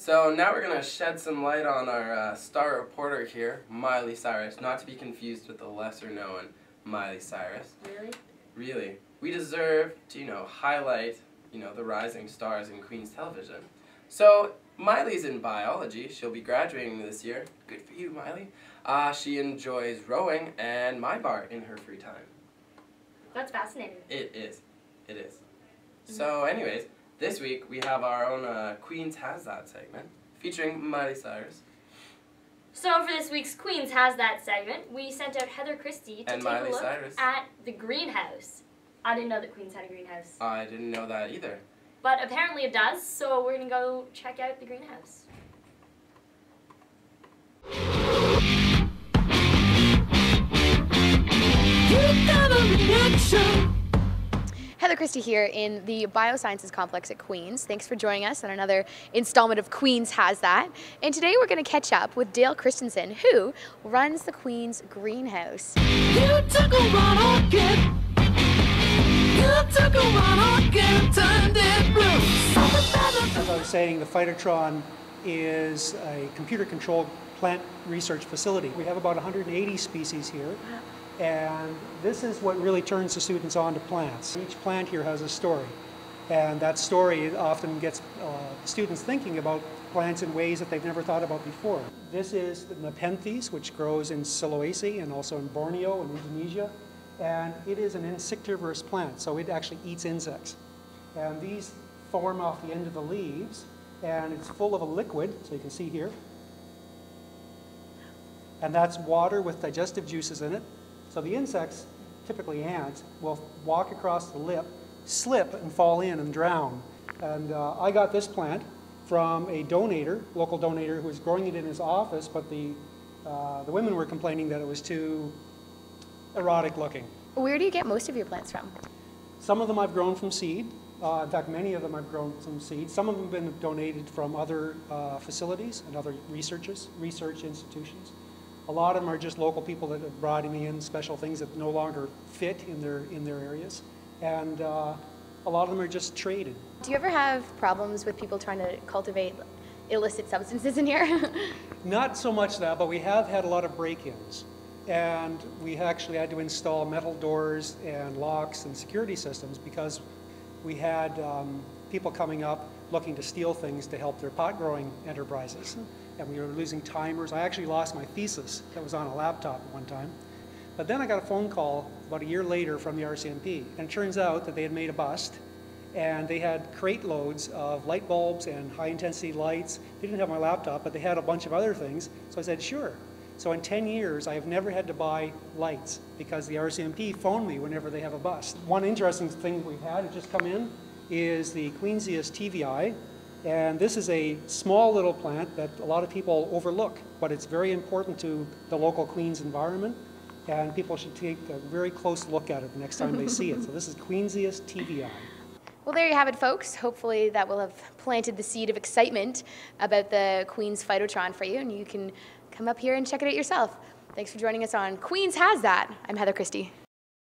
So now we're going to shed some light on our star reporter here, Miley Cyrus, not to be confused with the lesser known Miley Cyrus. Really? Really. We deserve to, highlight, the rising stars in Queen's television. So Miley's in biology. She'll be graduating this year. Good for you, Miley. She enjoys rowing and MyBar in her free time. That's fascinating. It is. It is. So anyways, this week we have our own Queens Has That segment featuring Miley Cyrus. So for this week's Queens Has That segment, we sent out Heather Christie to And take Miley a look Cyrus. at the greenhouse. I didn't know that Queens had a greenhouse. I didn't know that either. But apparently it does, so we're going to go check out the greenhouse. Heather Christie here in the Biosciences Complex at Queen's. Thanks for joining us on another installment of Queen's Has That. And today we're going to catch up with Dale Christensen, who runs the Queen's Greenhouse. You took a run on it. You took a run on it, turned it blue. As I was saying, the Phytotron is a computer-controlled plant research facility. We have about 180 species here. And this is what really turns the students on to plants. Each plant here has a story, and that story often gets students thinking about plants in ways that they've never thought about before. This is the Nepenthes, which grows in Sulawesi and also in Borneo and Indonesia, and it is an insectivorous plant, so it actually eats insects. And these form off the end of the leaves, and it's full of a liquid, so you can see here, and that's water with digestive juices in it. So the insects, typically ants, will walk across the lip, slip and fall in and drown. And I got this plant from a donator, local donator, who was growing it in his office, but the women were complaining that it was too erotic looking. Where do you get most of your plants from? Some of them I've grown from seed. In fact, many of them I've grown from seed. Some of them have been donated from other facilities and other research institutions. A lot of them are just local people that have brought in special things that no longer fit in their areas, and a lot of them are just traded. Do you ever have problems with people trying to cultivate illicit substances in here? Not so much that, but we have had a lot of break-ins, and we actually had to install metal doors and locks and security systems because we had people coming up looking to steal things to help their pot growing enterprises. And we were losing timers. I actually lost my thesis that was on a laptop at one time. But then I got a phone call about a year later from the RCMP, and it turns out that they had made a bust, and they had crate loads of light bulbs and high-intensity lights. They didn't have my laptop, but they had a bunch of other things, so I said, sure. So in 10 years, I have never had to buy lights because the RCMP phoned me whenever they have a bust. One interesting thing we've had has just come in is the Queensias TVI. And this is a small little plant that a lot of people overlook, but it's very important to the local Queens environment, and people should take a very close look at it the next time they see it. So this is Queensias TVI. Well, there you have it, folks. Hopefully that will have planted the seed of excitement about the Queen's Phytotron for you, and you can come up here and check it out yourself. Thanks for joining us on Queen's Has That. I'm Heather Christie.